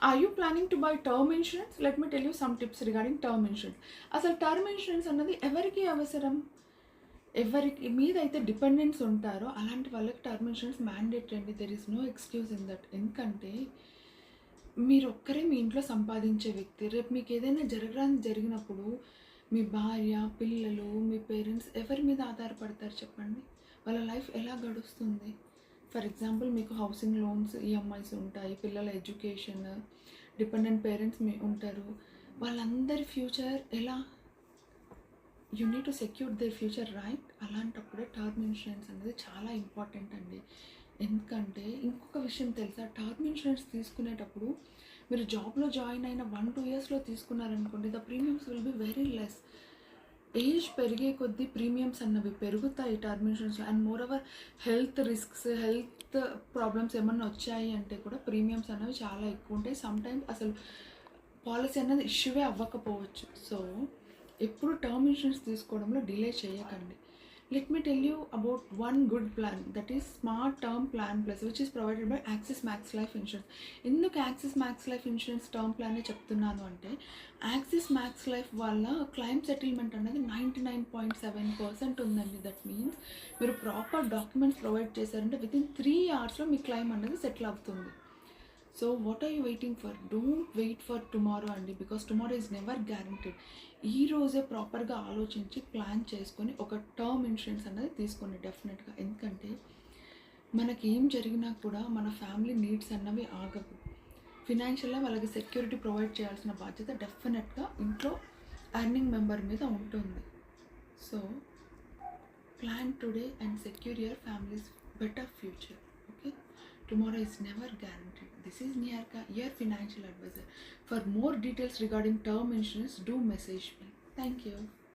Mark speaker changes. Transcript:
Speaker 1: Are you planning to buy term insurance? Let me tell you some tips regarding term insurance. అసలు term insurance అన్నది ఎవరికి అవసరం? ఎవరికి మీద అయితే డిపెండెంట్స్ ఉంటారో అలాంటి వాళ్ళకి టర్మ్ ఇన్సూరెన్స్ మ్యాండేటరీ అండి. There is no excuse in that. ఎందుకంటే మీరు ఒక్కరే మీ ఇంట్లో సంపాదించే వ్యక్తి. రేపు మీకు ఏదైనా జరిగినప్పుడు మీ భార్య, పిల్లలు, మీ పేరెంట్స్ ఎవరి మీద ఆధారపడతారు చెప్పండి? వాళ్ళ లైఫ్ ఎలా గడుస్తుంది? ఫర్ ఎగ్జాంపుల్ మీకు హౌసింగ్ లోన్స్, ఈఎంఐస్ ఉంటాయి, పిల్లల ఎడ్యుకేషన్, డిపెండెంట్ పేరెంట్స్ మీ ఉంటారు. వాళ్ళందరి ఫ్యూచర్ ఎలా? You need to secure their future, right? అలాంటప్పుడే టర్మ్ ఇన్సూరెన్స్ అనేది చాలా ఇంపార్టెంట్ అండి. ఎందుకంటే ఇంకొక విషయం తెలుసా, టర్మ్ ఇన్సూరెన్స్ తీసుకునేటప్పుడు మీరు జాబ్లో జాయిన్ అయిన 1-2 ఇయర్స్లో తీసుకున్నారనుకోండి, the premiums will be very less. Age పెరిగే కొద్దీ ప్రీమియమ్స్ అన్నవి పెరుగుతాయి term insurance. And moreover health risks, health problems ఏమన్నా వచ్చాయి అంటే కూడా ప్రీమియమ్స్ అనేవి చాలా ఎక్కువ ఉంటాయి. సమ్టైమ్స్ అసలు పాలసీ అన్నది ఇష్యూవే అవ్వకపోవచ్చు. సో ఎప్పుడు టర్మ్ ఇన్సూరెన్స్ తీసుకోవడంలో డిలే చేయకండి. Let me tell you about one good plan, that is smart term plan plus, which is provided by Axis Max Life insurance. ఎందుకు Axis Max Life insurance term ప్లానే చెప్తున్నాను అంటే, Axis Max Life వల్ల claim settlement అనేది 99.7% ఉందండి. That means మీరు proper documents provide చేశారంటే within 3 అవర్స్లో మీ క్లైమ్ అనేది సెటిల్ అవుతుంది. So what are you waiting for? Don't wait for tomorrow అండి, because tomorrow is never guaranteed. ఈ రోజే ప్రాపర్గా ఆలోచించి ప్లాన్ చేసుకొని ఒక టర్మ్ ఇన్సూరెన్స్ అనేది తీసుకోండి డెఫినెట్గా. ఎందుకంటే మనకి ఏం జరిగినా కూడా మన ఫ్యామిలీ నీడ్స్ అన్నవి ఆగవు. ఫినాన్షియల్గా వాళ్ళకి సెక్యూరిటీ ప్రొవైడ్ చేయాల్సిన బాధ్యత డెఫినెట్గా ఇంట్లో ఎర్నింగ్ మెంబర్ మీద ఉంటుంది. So plan today and secure your families better future. Okay? Tomorrow is never guaranteed. This is Niharika, your financial advisor. For more details regarding term insurance, do message me. Thank you.